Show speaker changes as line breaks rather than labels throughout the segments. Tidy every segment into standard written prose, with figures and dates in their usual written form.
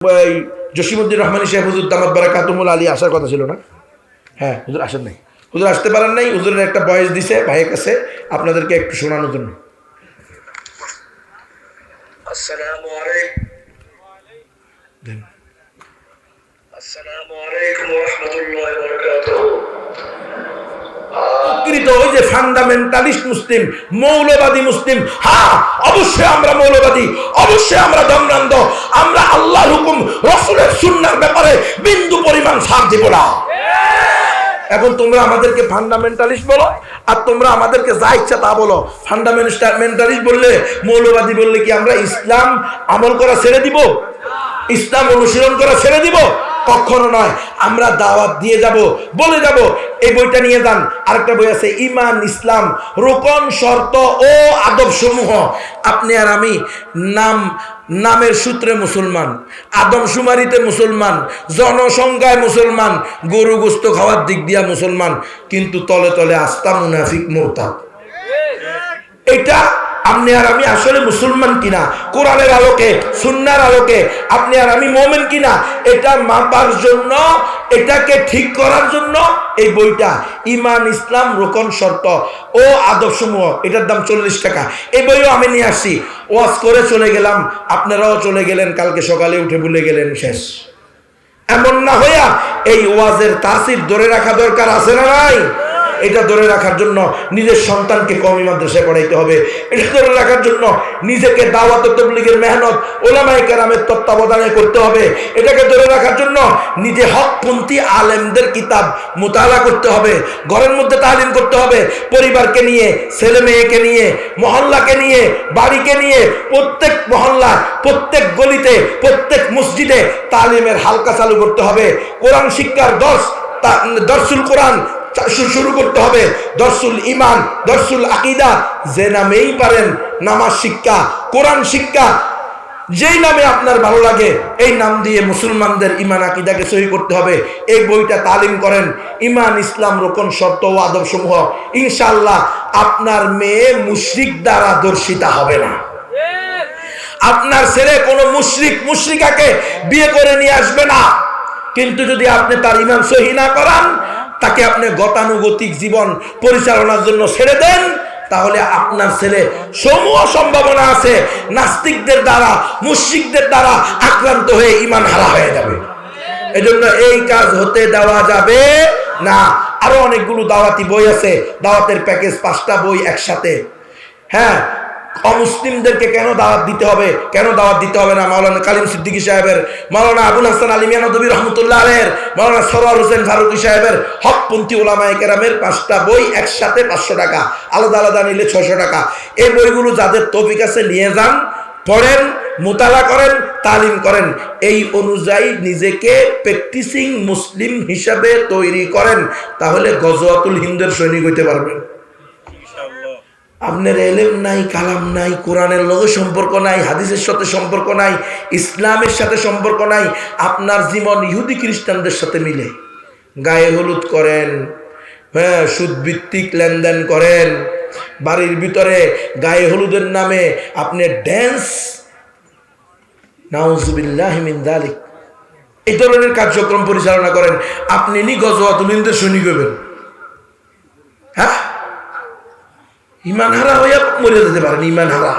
এই জসিমউদ্দিন রহমানী সাহেব হুজুর দামাত বারাকাতুহুল আলী আসার কথা ছিল না? হ্যাঁ, হুজুর আসেন নাই, হুজুর আসতে পারেন নাই। হুজুরের একটা ভয়েস দিছে ভাইয়ের কাছে, আপনাদেরকে একটু শোনানোর জন্য।
আসসালামু আলাইকুম। আসসালামু আলাইকুম ওয়া রাহমাতুল্লাহি ওয়া বারাকাতুহু।
ওই যে ফান্ডামেন্টালিস্ট মুসলিম, মৌলবাদী মুসলিম, হ্যাঁ অবশ্যই আমরা মৌলবাদী, অবশ্যই আমরা দমনন্দ, আমরা আল্লাহর হুকুম রাসূলের সুন্নাহর ব্যাপারে বিন্দু পরিমাণ ছাড় দিব না। এখন তোমরা আমাদেরকে ফান্ডামেন্টালিস্ট বলো, আর তোমরা আমাদেরকে যা ইচ্ছা তা বলো। ফান্ডামেন্টালিস্ট বললে, মৌলবাদী বললে কি আমরা ইসলাম আমল করা ছেড়ে দিব? ইসলাম অনুশীলন করা ছেড়ে দিব? কখনো নয়। আমরা দাওয়াত দিয়ে যাব, বলে যাব এই বইটা নিয়ে যান। আরেকটা বই আছে ঈমান ইসলাম, রোকন শর্ত ও আদব সমূহ। আপনি আর আমি নামের সূত্রে মুসলমান, আদমশুমারিতে মুসলমান, জনসংখ্যায় মুসলমান, গরু গোস্ত খাওয়ার দিক দিয়া মুসলমান, কিন্তু তলে তলে আস্তা মুনাফিক মুরতাদ। এটা আপনি আর আমি আসলে মুসলমান কিনা, কোরআনের আলোকে সুন্নাহর আলোকে আপনি আর আমি মুমিন কিনা, এটা মাপার জন্য, এটাকে ঠিক করার জন্য এই বইটা ঈমান ইসলাম রোকন শর্ত ও আদব সমূহ, এটার দাম 40 টাকা। এই বইও আমি নিয়ে আসছি, ওয়াজ করে চলে গেলাম, আপনারাও চলে গেলেন, কালকে সকালে উঠে ভুলে গেলেন, শেষ। এমন না হইয়া এই ওয়াজের তাসির ধরে রাখা দরকার আছে না নাই? এটা ধরে রাখার জন্য নিজের সন্তানকে কওমি মাদ্রাসায় পড়াইতে হবে। এটা ধরে রাখার জন্য নিজেকে দাওয়াত ও তাবলীগের মেহনত উলামায়ে কেরামের তত্ত্বাবধানে করতে হবে। এটাকে ধরে রাখার জন্য নিজে হকপন্থী আলেমদের কিতাব মুতালা করতে হবে, ঘরের মধ্যে তালিম করতে হবে, পরিবারকে নিয়ে, ছেলে মেয়েকে নিয়ে, মহল্লাকে নিয়ে, বাড়িকে নিয়ে, প্রত্যেক মহল্লা, প্রত্যেক গলিতে, প্রত্যেক মসজিদে তালিমের হালকা চালু করতে হবে। কোরআন শিক্ষার দর্সুল কোরআন শুরু করতে হবে, দর্সুল ঈমান, দর্সুল আকীদা, যে নামেই পারেন, নামাজ শিক্ষা, কোরআন শিক্ষা, যেই নামে আপনার ভালো লাগে এই নাম দিয়ে মুসলমানদের ঈমান আকীদাকে সহি করতে হবে। এই বইটা তালিম করেন, ঈমান ইসলাম রোকন শর্ত ও আদব সমূহ। ইনশাআল্লাহ আপনার মেয়ে মুশরিক দ্বারা দর্শিতা হবে না। আপনার ছেলে কোনো মুশরিকাকে বিয়ে করে নিয়ে আসবে না। কিন্তু যদি আপনি তার ঈমান সহি না করান, তাকে আপনি গতানুগতিক জীবন পরিচালনার জন্য ছেড়ে দেন, তাহলে আপনার ছেলে সমূহ সম্ভাবনা আছে নাস্তিকদের দ্বারা, মুশরিকদের দ্বারা আক্রান্ত হয়ে ঈমান হারা হয়ে যাবে। এজন্য এই কাজ হতে দেওয়া যাবে না। আরো অনেকগুলো দাওয়াতি বই আছে, দাওয়াতের প্যাকেজ 5টা বই একসাথে। হ্যাঁ, অমুসলিমদেরকে কেন দাওয়াত দিতে হবে, কেন দাওয়াত দিতে হবে না? মাওলানা কালিম সিদ্দিকী সাহেবের, মাওলানা আবুল হাসান আলী মিয়া নদভী রহমতুল্লাহ আলাইহির, মাওলানা সরওয়ার হোসেন ফারুকী সাহেবের হকপন্থী উলামায়ে কেরামের 5টা বই একসাথে 500 টাকা, আলাদা আলাদা নিলে 600 টাকা। এই বইগুলো যাদের তৌফিক আছে নিয়ে যান, পড়েন, মুতালা করেন, তালিম করেন, এই অনুযায়ী নিজেকে প্র্যাকটিসিং মুসলিম হিসাবে তৈরি করেন, তাহলে গজওয়াতুল হিন্দের সৈনিক হইতে পারবেন। আপনার এলেম নাই, কালাম নাই, কোরআনের লগে সম্পর্ক নাই, হাদিসের সাথে সম্পর্ক নাই, ইসলামের সাথে সম্পর্ক নাই, আপনার জীবন ইহুদি খ্রিস্টানদের সাথে মিলে, গায়ে হলুদ করেন, হ্যাঁ, সুদভিত্তিক লেনদেন করেন, বাড়ির ভিতরে গায়ে হলুদের নামে আপনি ড্যান্স, নাউজুবিল্লাহি মিন যালিক, এই ধরনের কার্যক্রম পরিচালনা করেন, আপনি নি গজওয়াতুল হিন্দের সৈনিক হবেন। হ্যাঁ, ঈমান হারা হয়ে মরে যেতে পারেন, ঈমান হারা।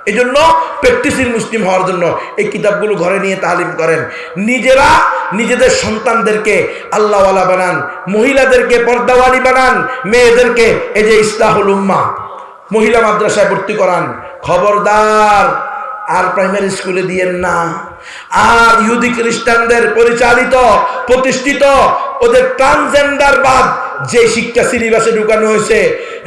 এই জন্য প্র্যাকটিসিং মুসলিম হওয়ার জন্য এই কিতাবগুলো ঘরে নিয়ে তালিম করেন। নিজেরা নিজেদের সন্তানদেরকে আল্লাহওয়ালা বানান, মহিলাদেরকে পর্দাওয়ালি বানান, মেয়েদেরকে এই যে ইসলাহুল উম্মাহ মহিলা মাদ্রাসায় ভর্তি করান। খবরদার আর প্রাইমারি স্কুলে দিয়েন না। আর ইহুদি খ্রিস্টানদের পরিচালিত, প্রতিষ্ঠিত ওদের ট্রান্সজেন্ডারবাদ যে শিক্ষা সিলেবাসে ঢুকানো হয়েছে,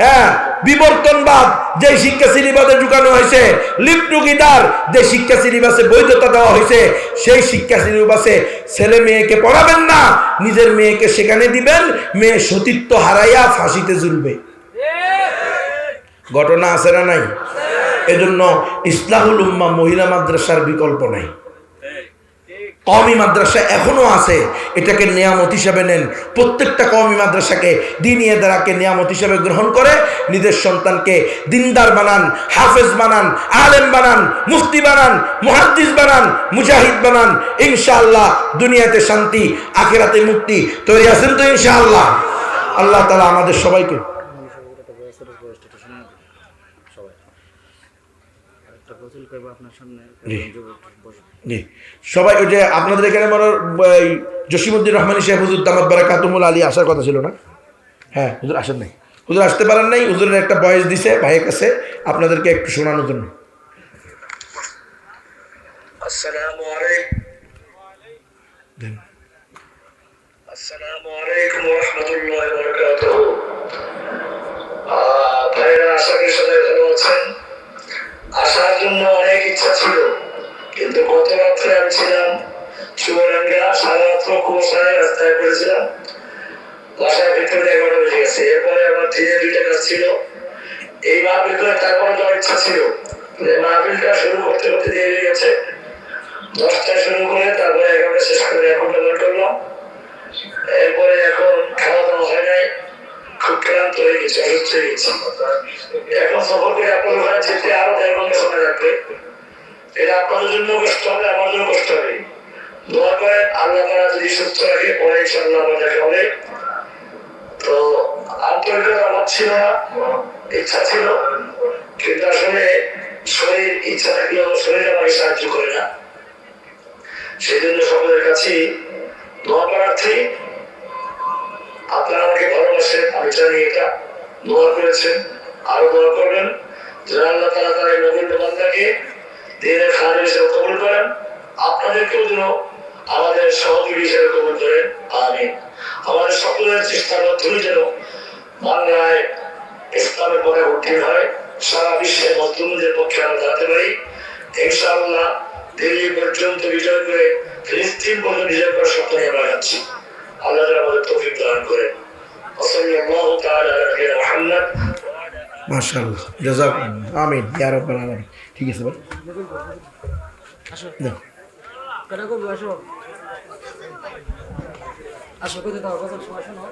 হ্যাঁ, বিবর্তনবাদ যে শিক্ষা সিলেবাসে ঢুকানো হয়েছে, লিভ টুগেদার যে শিক্ষা সিলেবাসে বৈধতা দেওয়া হয়েছে, সেই শিক্ষা সিলেবাসে ছেলে মেয়েকে পড়াবেন না, নিজের মেয়েকে সেখানে দিবেন, মেয়ে সতীত্ব হারাইয়া ফাঁসিতে ঝুলবে। ঘটনা আছে না নাই? এজন্য ইসলাহুল উম্মাহ মহিলা মাদ্রাসার বিকল্প নাই। কওমি মাদ্রাসা এখনো আছে, এটাকে নিয়ামত হিসাবে নেন। প্রত্যেকটা কওমি মাদ্রাসাকে দ্বীনি ইদারাকে নিয়ামত হিসাবে গ্রহণ করে নিজের সন্তানকে দিনদার বানান, হাফেজ বানান, আলেম বানান, মুফতি বানান, মুহাদ্দিস বানান, মুজাহিদ বানান। ইনশাআল্লাহ দুনিয়াতে শান্তি, আখিরাতে মুক্তি। তৈরি আছেন তো ইনশাআল্লাহ? আল্লাহ তাআলা আমাদের সবাইকে জি সবাই ওই যে আপনাদের এখানে মনে জসিমউদ্দিন রহমানী সাহেব হুজুর দামাত বারাকাতুহুল আলী আসার কথা ছিল না? হ্যাঁ, হুজুর আসেন নাই, হুজুর আসতে পারেন নাই। হুজুরের একটা বয়স দিছে ভাইয়ের কাছে, আপনাদেরকে একটু শোনানোর জন্য।
আসসালামু আলাইকুম। আসসালামু আলাইকুম ওয়া রাহমাতুল্লাহি ওয়া বারাকাতুহু। ভাইরা আশা করি সবাই ভালো আছেন। আসার জন্য অনেক ইচ্ছা ছিল, কিন্তু গত রাত্রে আমি ছিলাম চুয়াডাঙ্গা, সারা রাত্র কুয়াশায় রাস্তায় পড়েছিলাম। বাসায় ভিতরে 11টা বেজে গেছে। এরপরে আমার দিনে 2টা কাজ ছিল। এই মাহফিল করে তারপরে যাওয়ার ইচ্ছা ছিল, মাহফিলটা শুরু করতে করতে দেরি হয়ে গেছে। 10টায় শুরু করে তারপরে 11টা শেষ করে 1 ঘন্টা বের করলাম। এরপরে এখন খাওয়া দাওয়া হয় নাই, খুব ক্লান্ত হয়ে গেছে, অসুস্থ হয়ে গেছি। এখন সফর করে আপনার ওখানে যেতে আরো 1.5 ঘন্টা সময় লাগবে। এটা আপনাদের জন্য কষ্ট হবে, আমার জন্য কষ্ট হবে। দোয়া করেন আল্লাহ তাআলা যদি সুস্থ রাখে, পরে ইনশাআল্লাহ আবার দেখা হবে। তো আন্তরিকতা আমার ছিল না, ইচ্ছা ছিল, কিন্তু আসলে শরীর ইচ্ছা থাকলেও শরীর আমাকে সাহায্য করে না। সেই জন্য সকলের কাছে দোয়া প্রার্থী। আপনারা আমাকে ভালোবাসেন, আমি জানি এটা। দোয়া করেছেন, আরো দোয়া করবেন যেন আল্লাহ তাআলা তার এই নবীর বান্দাকে দিনের খাদেম হিসেবে কবুল করেন, আপনাদেরকেও যেন আমাদের সহযোগী হিসেবে কবুল করেন। আমিন। আমাদের সকলের চেষ্টার মাধ্যমে যেন বাংলায় ইসলামের পথে উত্তীর্ণ হয়, সারা বিশ্বের মজলুমদের পক্ষে আমরা দাঁড়াতে পারি। ইনশাআল্লাহ দিল্লি পর্যন্ত বিজয় করে ফিলিস্তিন পর্যন্ত বিজয় করার স্বপ্ন নিয়ে আমরা যাচ্ছি। আল্লাহ তাআলা আমাদের তৌফিক দান করেন। সাল্লাল্লাহু তাআলা আলা নবিয়িনা মুহাম্মদ।
মাশাআল্লাহ, জাযাকুমুল্লাহ, আমিন ইয়া রাব্বাল আলামিন। ঠিক আছে ভাই,
আসো
যাও।
কেন করবো? আসো আসো, কোথায় দাও, কথা শোনো।